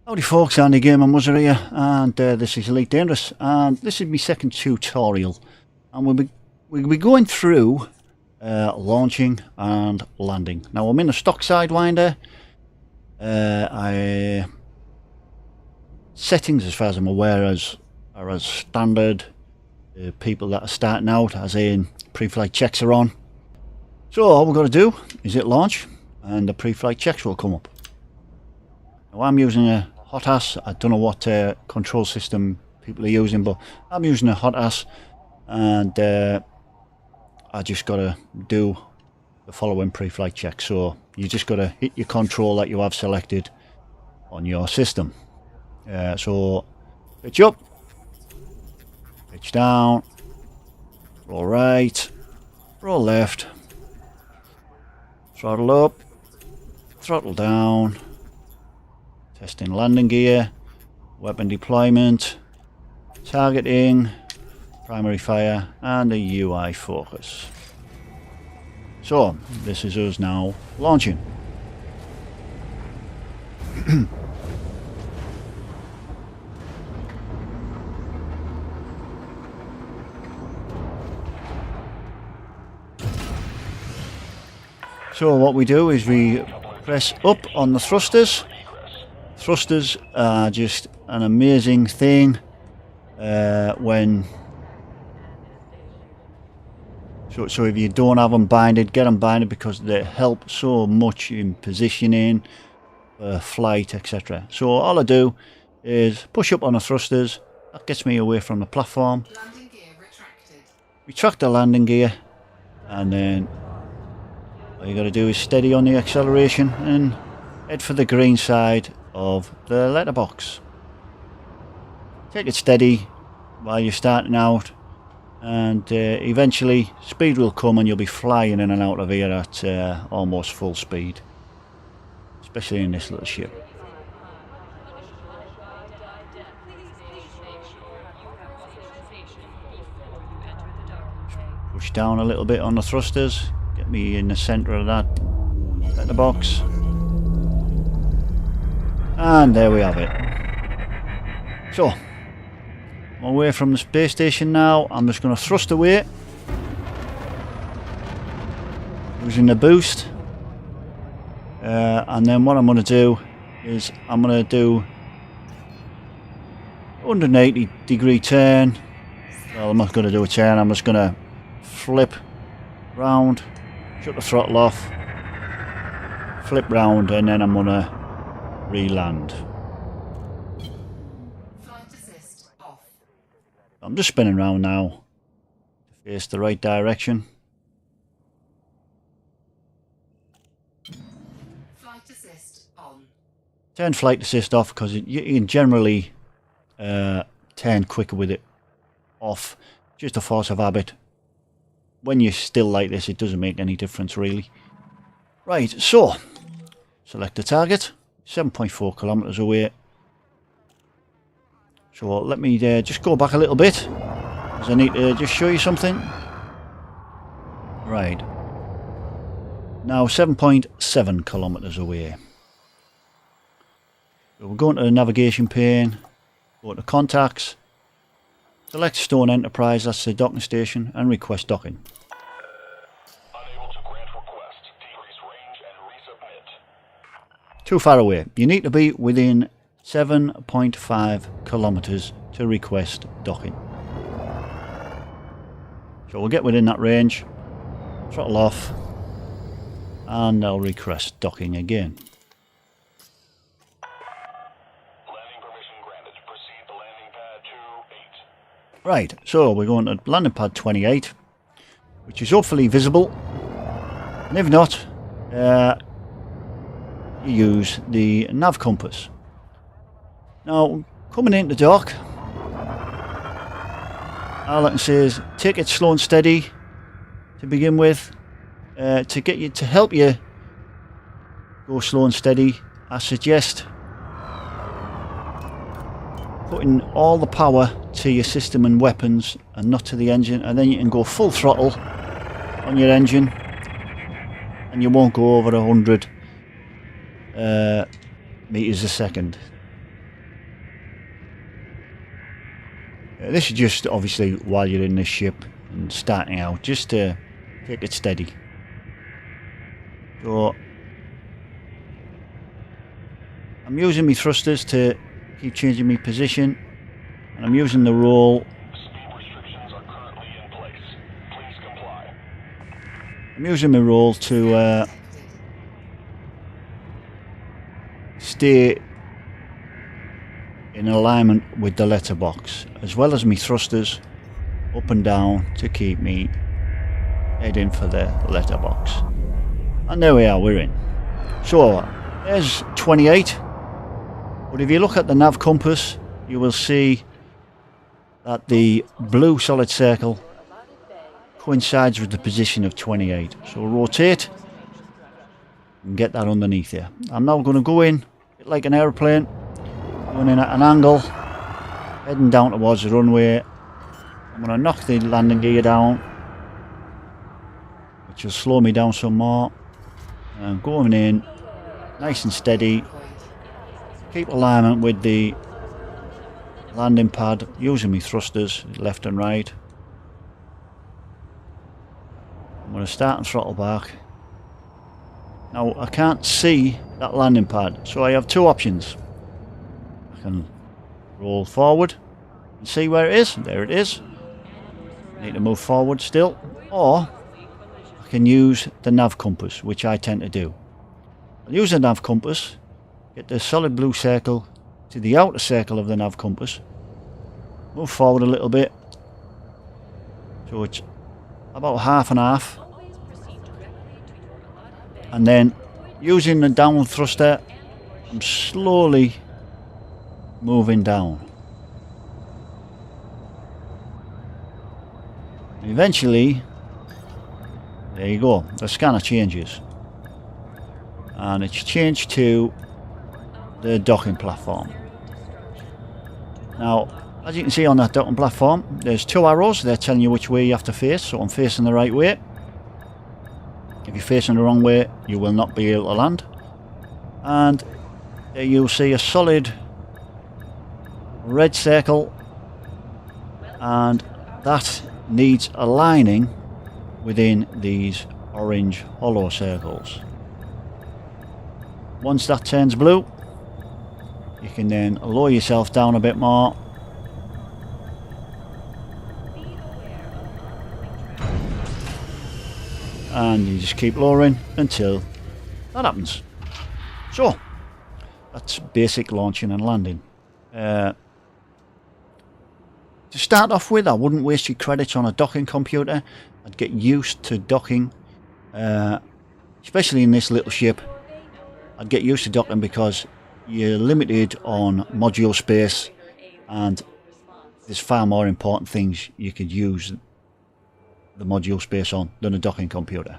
Howdy folks, Andy Gamer Muzzer here, and this is Elite Dangerous, and this is my second tutorial, and we'll be going through launching and landing. Now I'm in a stock sidewinder. Settings as far as I'm aware are as standard. People that are starting out, as in pre-flight checks are on. So all we've got to do is hit launch and the pre-flight checks will come up. Now I'm using a hot ass. I don't know what control system people are using, but I'm using a hot ass, and I just gotta do the following pre-flight check. So you just gotta hit your control that you have selected on your system. So pitch up, pitch down, roll right, roll left, throttle up, throttle down. Testing landing gear, weapon deployment, targeting, primary fire, and a UI focus. So, this is us now launching. So what we do is we press up on the thrusters. Thrusters are just an amazing thing when so if you don't have them binded, get them binded, because they help so much in positioning, flight, etc. So all I do is push up on the thrusters. That gets me away from the platform. Landing gear retracted. Retract the landing gear, and then all you got to do is steady on the acceleration and head for the green side of the letterbox. Take it steady while you're starting out, and eventually speed will come and you'll be flying in and out of here at almost full speed, especially in this little ship. Push down a little bit on the thrusters, get me in the centre of that letterbox. And there we have it. So, I'm away from the space station now. I'm just going to thrust away using the boost. And then what I'm going to do is I'm going to do 180-degree turn. Well, I'm not going to do a turn. I'm just going to flip round, shut the throttle off, flip round, and then I'm going to re-land. Flight assist off. I'm just spinning around now to face the right direction. Flight assist on. Turn flight assist off because you can generally turn quicker with it off. Just a force of habit. When you're still like this, it doesn't make any difference really. Right, so select the target. 7.4 kilometers away. So let me just go back a little bit, because I need to just show you something. Right. Now 7.7 kilometers away. So we're going to the navigation pane, go to contacts, select Stone Enterprise, that's the docking station, and request docking. Too far away. You need to be within 7.5 kilometers to request docking. So we'll get within that range, throttle off, and I'll request docking again. Landing permission granted. Proceed to landing pad 28. Right, so we're going to landing pad 28, which is hopefully visible, and if not, use the Nav Compass. Now, coming into dock, all I can say is take it slow and steady to begin with. To help you go slow and steady, I suggest putting all the power to your system and weapons and not to the engine, and then you can go full throttle on your engine and you won't go over 100 meters a second. This is just obviously while you're in this ship and starting out, just to take it steady. So I'm using my thrusters to keep changing my position, and I'm using the roll. Speed restrictions are currently in place. Please comply. I'm using my roll to stay in alignment with the letterbox, as well as my thrusters up and down to keep me heading for the letterbox. And there we are, we're in. So there's 28, but if you look at the nav compass, you will see that the blue solid circle coincides with the position of 28. So rotate and get that underneath here. I'm now going to go in like an aeroplane, going in at an angle, heading down towards the runway. I'm going to knock the landing gear down, which will slow me down some more. And I'm going in nice and steady. Keep alignment with the landing pad, using my thrusters left and right. I'm going to start and throttle back. Now I can't see that landing pad, so I have two options. I can roll forward and see where it is. There it is. I need to move forward still, or I can use the nav compass, which I tend to do. I'll use the nav compass, get the solid blue circle to the outer circle of the nav compass, move forward a little bit, so it's about half and half, and then using the downward thruster I'm slowly moving down. Eventually, there you go, the scanner changes and it's changed to the docking platform. Now, as you can see on that docking platform, there's two arrows. They're telling you which way you have to face, so I'm facing the right way. If you're facing the wrong way, you will not be able to land. And there you'll see a solid red circle, and that needs aligning within these orange hollow circles. Once that turns blue, you can then lower yourself down a bit more. And you just keep lowering until that happens. So, that's basic launching and landing. To start off with, I wouldn't waste your credits on a docking computer. I'd get used to docking, especially in this little ship. I'd get used to docking because you're limited on module space, and there's far more important things you could use the module space on than a docking computer,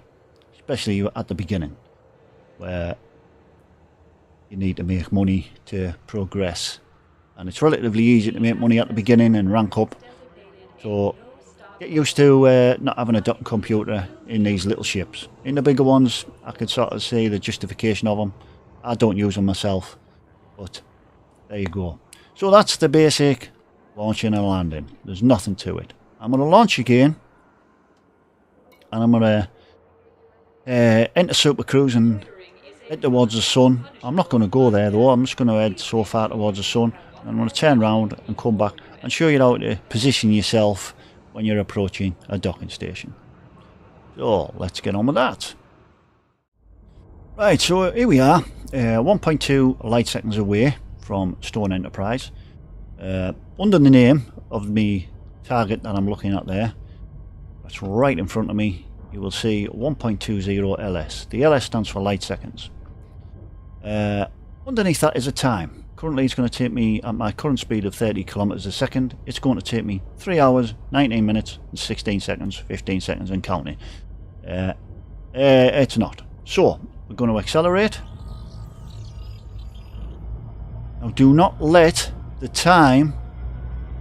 especially at the beginning, where you need to make money to progress, and it's relatively easy to make money at the beginning and rank up. So get used to not having a docking computer in these little ships. In the bigger ones, I could sort of see the justification of them. I don't use them myself, but there you go. So that's the basic launching and landing. There's nothing to it. I'm going to launch again, and I'm going to enter Super Cruise and head towards the sun. I'm not going to go there though, I'm just going to head so far towards the sun, and I'm going to turn around and come back and show you how to position yourself when you're approaching a docking station. So let's get on with that. Right, so here we are, 1.2 light seconds away from Stone Enterprise. Under the name of me target that I'm looking at there, that's right in front of me, you will see 1.20 LS. The LS stands for light seconds. Underneath that is a time. Currently it's going to take me, at my current speed of 30 kilometers a second, it's going to take me 3 hours, 19 minutes, and 16 seconds, 15 seconds and counting. It's not. So, we're going to accelerate. Now do not let the time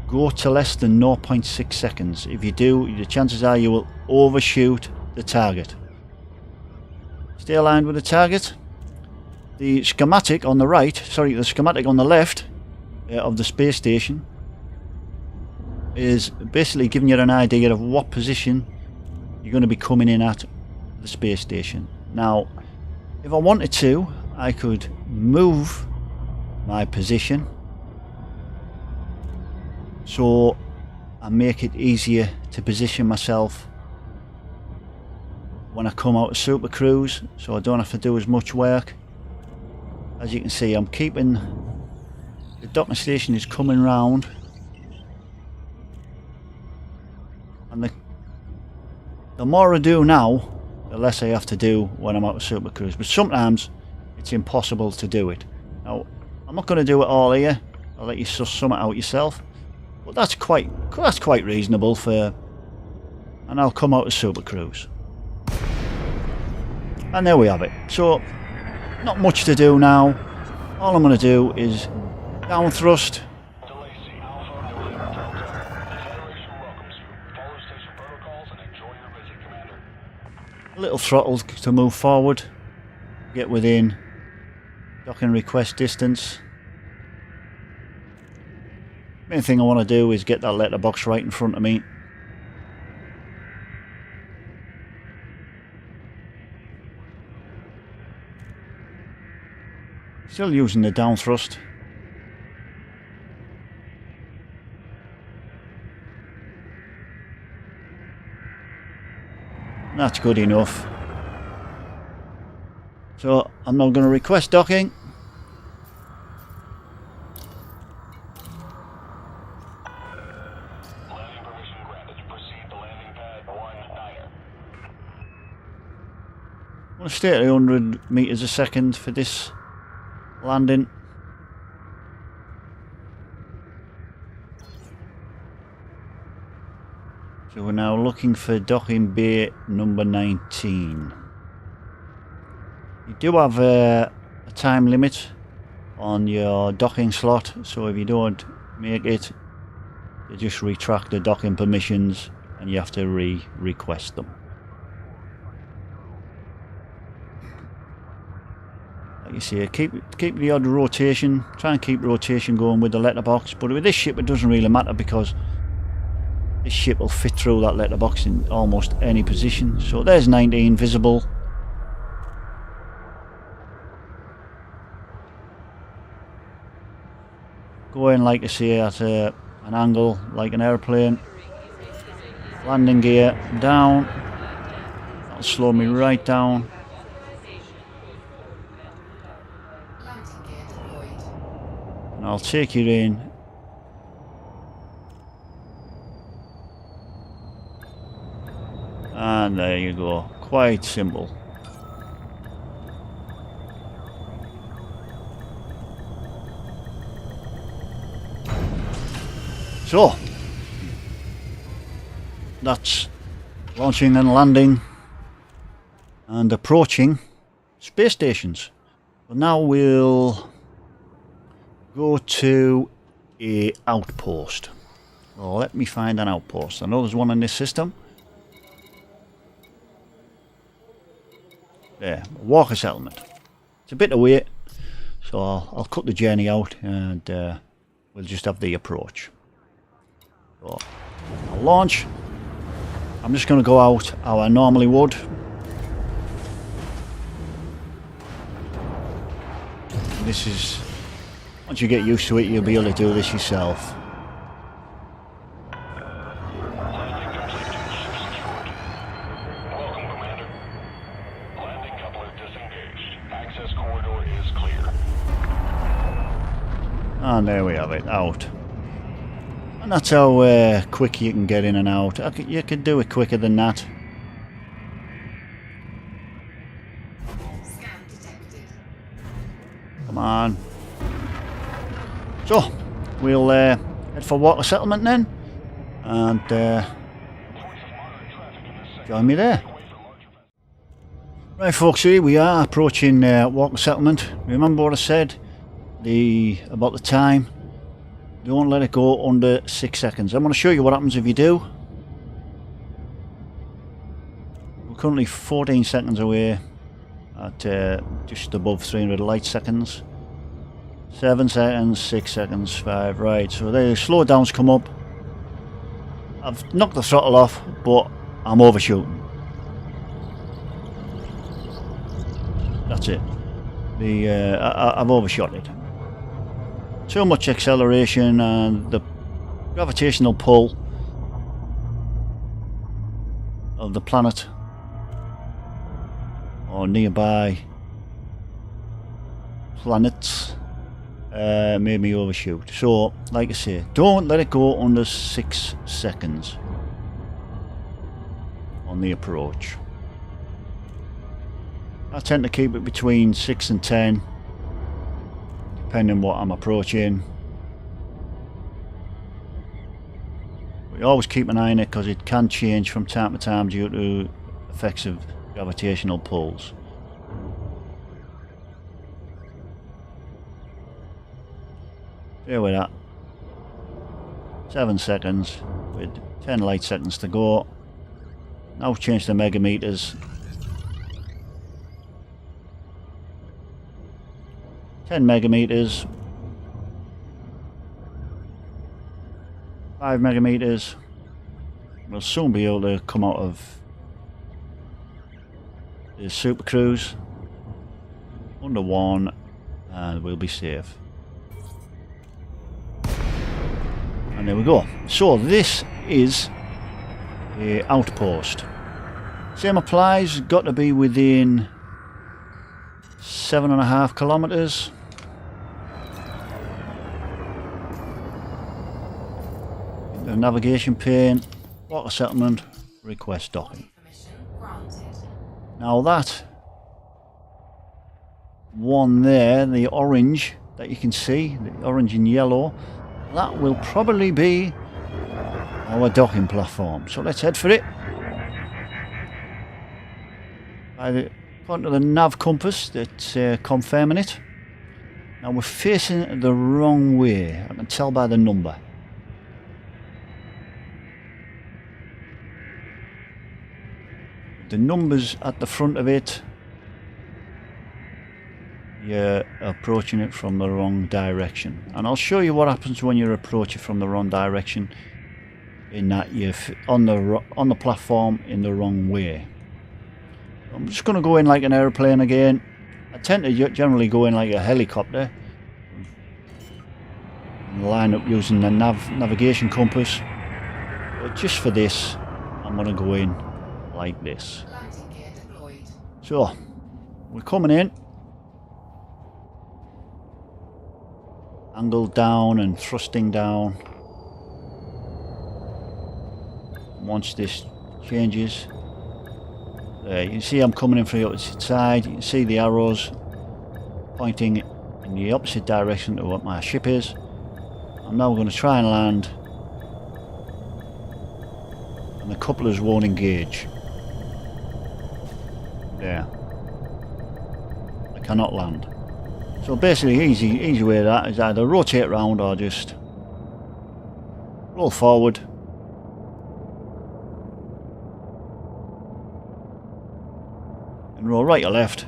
go to less than 0.6 seconds. If you do, the chances are you will overshoot the target. Stay aligned with the target. The schematic on the right, sorry, the schematic on the left of the space station is basically giving you an idea of what position you're going to be coming in at the space station. Now, if I wanted to, I could move my position so I make it easier to position myself when I come out of Super Cruise, so I don't have to do as much work. As you can see, I'm keeping the docking station is coming round, and the more I do now, the less I have to do when I'm out of Super Cruise. But sometimes it's impossible to do it. Now, I'm not going to do it all here. I'll let you suss some out yourself. But that's quite reasonable for, and I'll come out of Super Cruise. And there we have it. So, not much to do now. All I'm going to do is down thrust. Delacey, Alpha, November, Delta. The Federation welcomes you. Follow station protocols and enjoy your visit, Commander. A little throttle to move forward. Get within docking request distance. Main thing I want to do is get that letterbox right in front of me. Still using the down thrust. That's good enough. So I'm now going to request docking. Landing permission granted. Proceed to landing pad 19er. I'm going to stay at 100 meters a second for this landing. So we're now looking for docking bay number 19. You do have a time limit on your docking slot, so if you don't make it, you just retract the docking permissions and you have to request them. Like you see, keep the odd rotation, try and keep rotation going with the letterbox, but with this ship it doesn't really matter because this ship will fit through that letterbox in almost any position. So there's 19 visible. Going, like I say, at an angle like an airplane. Landing gear down. That'll slow me right down. Landing gear deployed. And I'll take you in. And there you go. Quite simple. So, that's launching and landing and approaching space stations. Well, now we'll go to a outpost. Well, let me find an outpost. I know there's one in this system. There, Walker Settlement. It's a bit away, so I'll cut the journey out and we'll just have the approach. So, I'll launch. I'm just going to go out how I normally would. This is, once you get used to it, you'll be able to do this yourself. And there we have it, out. And that's how quick you can get in and out. You could do it quicker than that. Scan detected. Come on. So, we'll head for Water Settlement then. And join me there. Right folks, here we are approaching Water Settlement. Remember what I said about the time? Don't let it go under 6 seconds. I'm going to show you what happens if you do. We're currently 14 seconds away at just above 300 light seconds. 7 seconds, 6 seconds, 5, right. So the slowdowns come up. I've knocked the throttle off, but I'm overshooting. That's it. I've overshot it. Too much acceleration and the gravitational pull of the planet or nearby planets made me overshoot. So, like I say, don't let it go under 6 seconds on the approach. I tend to keep it between 6 and 10, depending on what I'm approaching. We always keep an eye on it because it can change from time to time due to effects of gravitational pulls. Here we're at 7 seconds with 10 light seconds to go. Now change the megameters. 10 megameters. 5 megameters. We'll soon be able to come out of the super cruise under 1 and we'll be safe. And there we go. So this is a outpost. Same applies, got to be within 7.5 kilometers. The navigation pane, water settlement, request docking. Permission granted. Now that one there, the orange that you can see, the orange and yellow, that will probably be our docking platform. So let's head for it. According to the Nav Compass, that's confirming it. Now we're facing the wrong way. I can tell by the number. The numbers at the front of it, you're approaching it from the wrong direction. And I'll show you what happens when you approach it from the wrong direction, in that you're on the platform in the wrong way. I'm just going to go in like an aeroplane again. I tend to generally go in like a helicopter and line up using the navigation compass, but just for this I'm going to go in like this. Landing gear deployed. So we're coming in, angled down and thrusting down. Once this changes, there you can see I'm coming in from the opposite side. You can see the arrows pointing in the opposite direction to what my ship is. I'm now going to try and land, and the couplers won't engage. There, I cannot land. So basically, easy way of that is either rotate around or just roll forward. And roll right or left.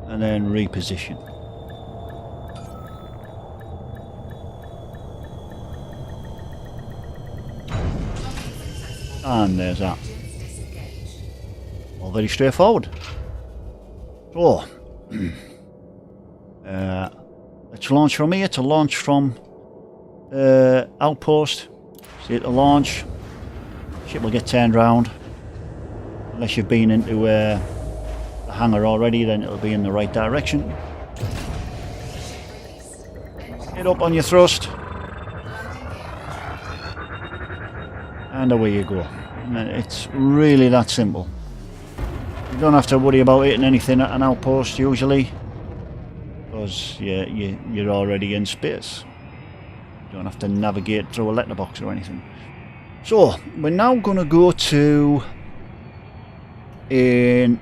And then reposition. And there's that. All very straightforward. So, let's launch from here. To launch from Outpost, see it to launch. Ship will get turned round. Unless you've been into the hangar already, then it'll be in the right direction. Get up on your thrust. And away you go. And it's really that simple. You don't have to worry about hitting anything at an outpost usually, because you're already in space. You don't have to navigate through a letterbox or anything. So we're now going to go to a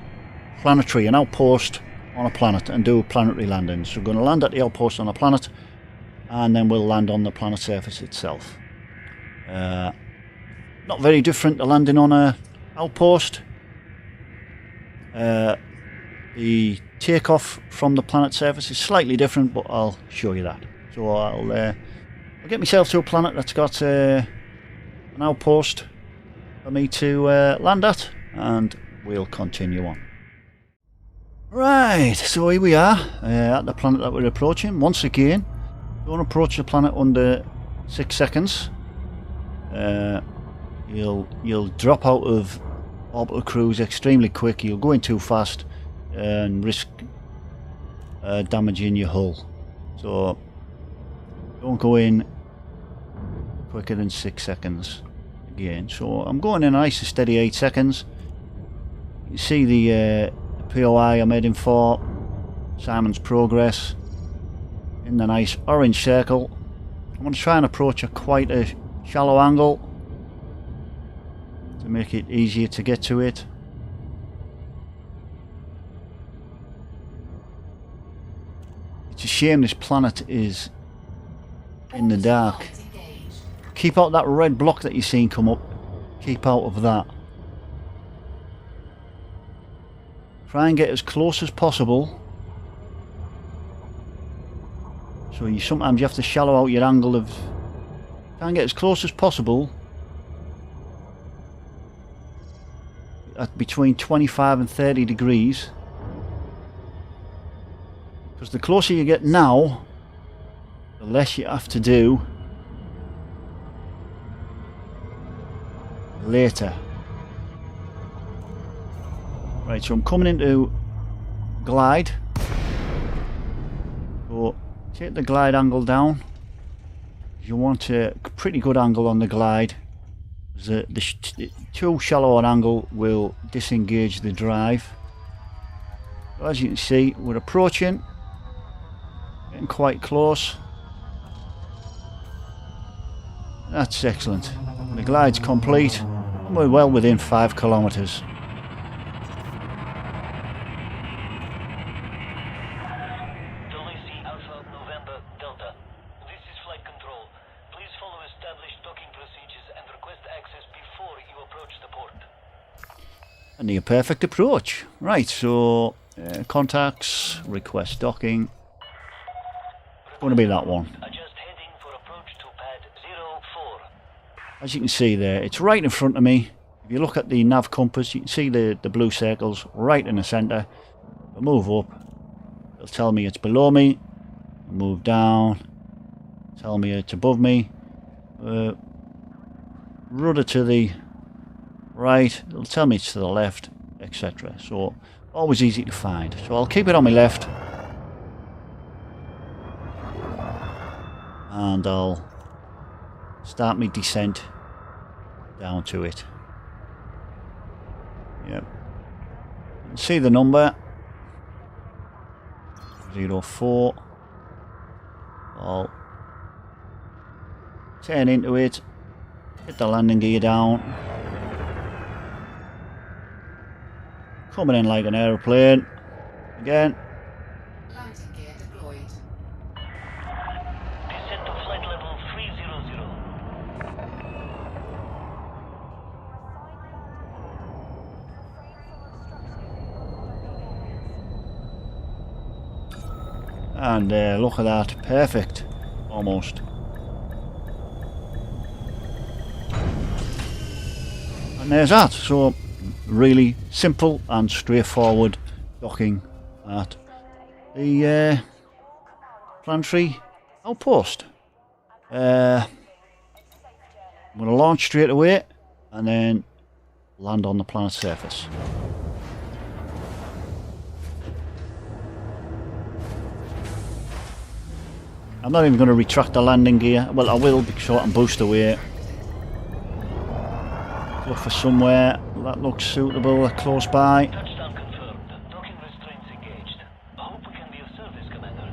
planetary, an outpost on a planet, and do planetary landings. So we're going to land at the outpost on a planet, and then we'll land on the planet surface itself. Not very different to landing on a outpost. The takeoff from the planet surface is slightly different, but I'll show you that. So I'll I'll get myself to a planet that's got an outpost for me to land at, and we'll continue on. Right, so here we are at the planet that we're approaching. Once again, don't approach the planet under 6 seconds. You'll drop out of orbital cruise extremely quick. You'll go in too fast and risk damaging your hull. So don't go in quicker than 6 seconds again. So I'm going in a nice and steady 8 seconds. You see the POI I'm heading for, Simon's Progress, in the nice orange circle. I'm going to try and approach at quite a shallow angle to make it easier to get to it. It's a shame this planet is in the dark. Keep out that red block that you're seeing come up. Keep out of that. Try and get as close as possible. So sometimes you have to shallow out your angle of... Try and get as close as possible. At between 25 and 30 degrees. Because the closer you get now, the less you have to do later. Right, so I'm coming into glide. So take the glide angle down. You want a pretty good angle on the glide. The too shallow an angle will disengage the drive. So as you can see, we're approaching. Getting quite close. That's excellent. The glide's complete. And we're well within 5 kilometers. A near perfect approach. Right, so contacts, request docking. It's going to be that one. As you can see there, it's right in front of me. If you look at the Nav Compass, you can see the blue circles right in the centre. I'll move up. It'll tell me it's below me. I'll move down. Tell me it's above me. Rudder to the right. It'll tell me it's to the left, etc. So, always easy to find. So I'll keep it on my left. And I'll start my descent down to it. Yep. You can see the number 04. I'll turn into it, hit the landing gear down, coming in like an aeroplane again. Landing gear deployed. Descent to flight level 300. And look at that, perfect, almost. And there's that. So really simple and straightforward docking at the Planetary Outpost. I'm going to launch straight away and then land on the planet's surface. I'm not even going to retract the landing gear. Well, I will because I can boost away. Look for somewhere that looks suitable, close by. Touchdown confirmed. Docking restraints engaged. I hope we can be of service, Commander.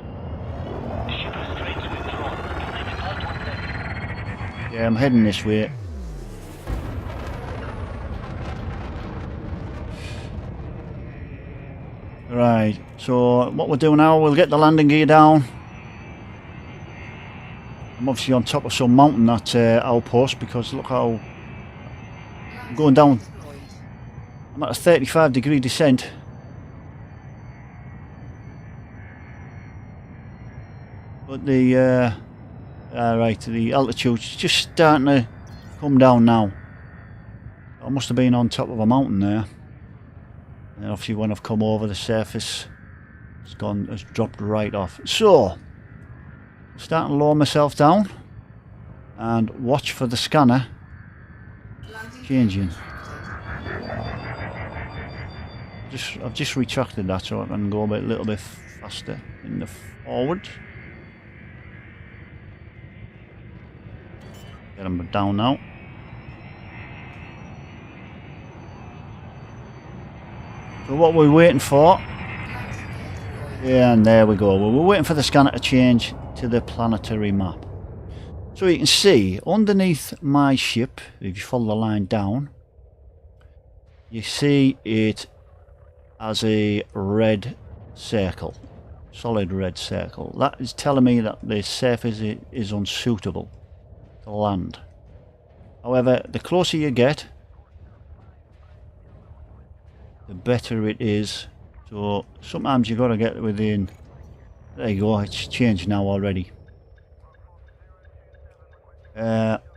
Ship restraints withdrawn. Can I depart on deck? Yeah, I'm heading this way. Right, so what we'll do now, we'll get the landing gear down. I'm obviously on top of some mountain, that outpost, because look how I'm going down. I'm at a 35-degree descent. But the Right, the altitude's just starting to come down now. I must have been on top of a mountain there. And obviously when I've come over the surface, it's dropped right off. So, I'm starting to lower myself down and watch for the scanner changing. I've just retracted that so I can go a little bit faster in the forward. Get them down now. So what we're waiting for, yeah, and there we go. We're waiting for the scanner to change to the planetary map. So you can see underneath my ship, if you follow the line down, you see it as a red circle, solid red circle. That is telling me that the surface is unsuitable to land. However, the closer you get, the better it is. So sometimes you've got to get within. There you go, it's changed now already.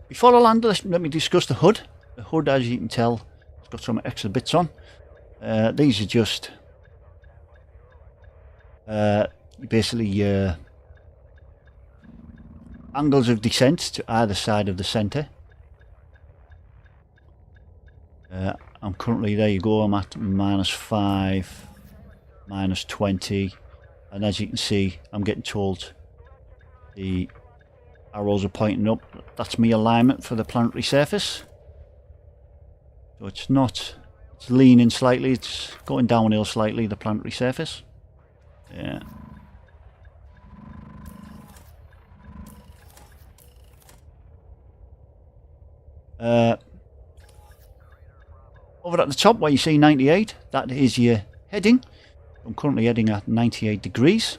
Before I land, let me discuss the HUD. The HUD, as you can tell, it's got some extra bits on. These are just basically angles of descent to either side of the centre. I'm currently, there you go, I'm at -5, -20, and as you can see, I'm getting told the arrows are pointing up. That's my alignment for the planetary surface. So it's not, it's leaning slightly, it's going downhill slightly, the planetary surface. Yeah. Over at the top where you see 98, that is your heading. I'm currently heading at 98 degrees.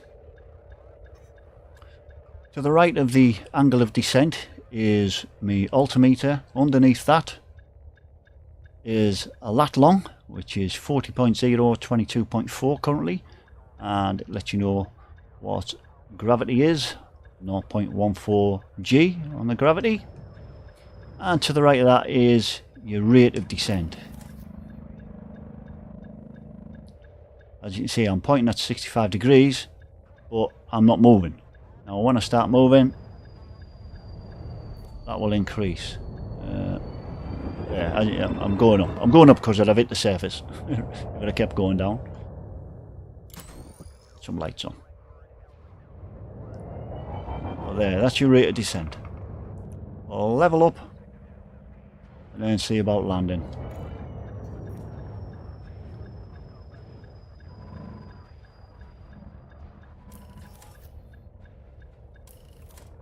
To the right of the angle of descent is my altimeter. Underneath that is a lat long, which is 40.0, 22.4 currently, and it lets you know what gravity is, 0.14 G on the gravity. And to the right of that is your rate of descent. As you can see, I'm pointing at 65 degrees, but I'm not moving. Now when I start moving, that will increase. Yeah, I'm going up. I'm going up because I've hit the surface. If I kept going down. Some lights on. Oh, there, that's your rate of descent. I'll level up and then see about landing.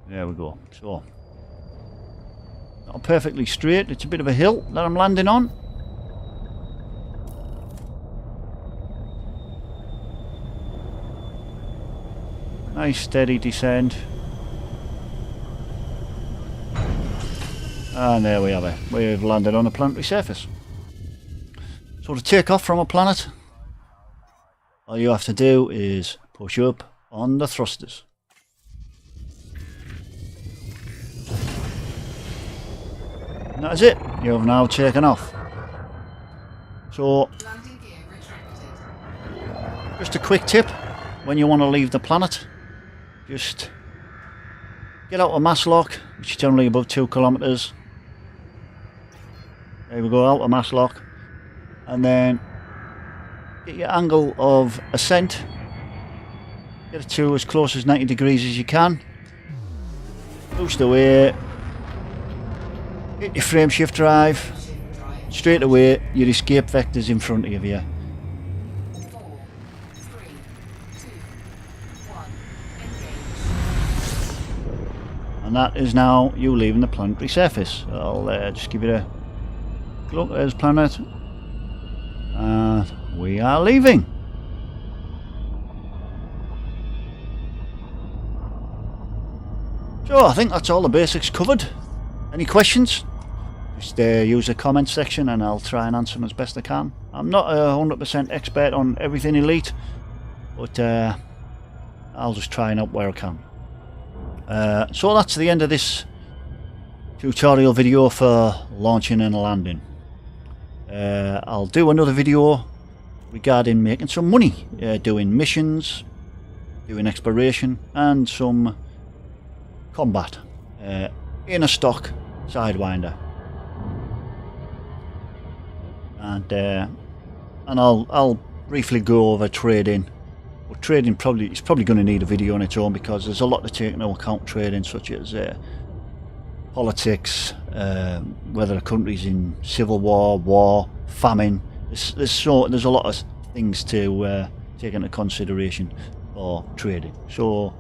There we go. So, not perfectly straight, it's a bit of a hill that I'm landing on. Nice steady descent. And there we have it. We've landed on a planetary surface. So to take off from a planet, all you have to do is push up on the thrusters. And that is it. You have now taken off. So, just a quick tip when you want to leave the planet, just get out of mass lock, which is generally about 2 kilometers. There we go, out of mass lock, and then get your angle of ascent, get it to as close as 90 degrees as you can, boost away, hit your frame shift drive, straight away your escape vector's in front of you. 4, 3, 2, 1, engage. And that is now you leaving the planetary surface. I'll just give it a look. There's planet, and we are leaving. So I think that's all the basics covered. Any questions? Just use the comment section and I'll try and answer them as best I can. I'm not a 100% expert on everything Elite, but I'll just try and help where I can. So that's the end of this tutorial video for launching and landing. I'll do another video regarding making some money, doing missions, doing exploration and some combat in a stock Sidewinder, and I'll briefly go over trading. But trading is probably going to need a video on its own, because there's a lot to take into account trading, such as politics, whether a country's in civil war, famine. There's a lot of things to take into consideration for trading. So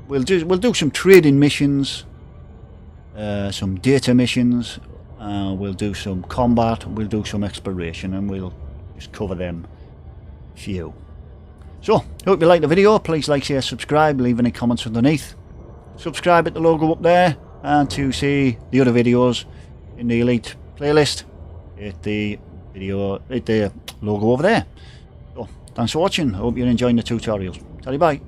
we'll do some trading missions, some data missions. We'll do some combat. We'll do some exploration, and we'll just cover them few. So, hope you liked the video. Please like, share, subscribe, leave any comments underneath. Subscribe at the logo up there, and to see the other videos in the Elite playlist, hit the logo over there. So, thanks for watching. I hope you're enjoying the tutorials. Tell you bye.